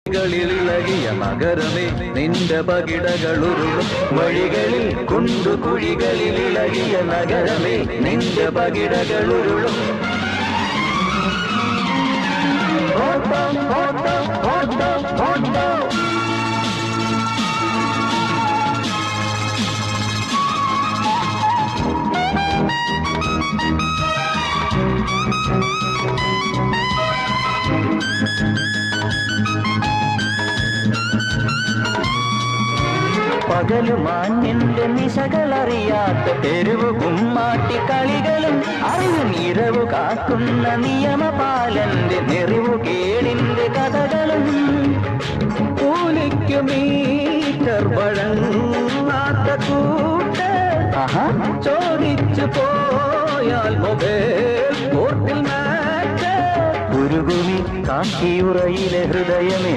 ിളിളകിയ നഗരമേ നിന്റെ പകിടകളുരുളും വഴികളിൽ കുണ്ടുകുഴികളിൽ ഇളകിയ നഗരമേ നിന്റെ പകിടകളുരുളും ഓട്ടോ ഓട്ടോ ഓട്ടോ ഓട്ടോ പകലുമാഞ്ഞിന്റെ നിശകളറിയാത്ത തെരുവു കുമ്മാട്ടി കളികളും അറിവും ഇരവു കാക്കുന്ന നിയമപാലന്റെ നെറിവു കേടിന്റെ കഥകളും കൂലിക്കു മീറ്റർ വഴങ്ങാത്ത കൂട്ട് ചോദിച്ചു പോയാൽ മൊബൈൽ കോർട്ടിൽ മാറ്റ് ഉരുകുമി കാക്കിയുറയിലെ ഹൃദയമേ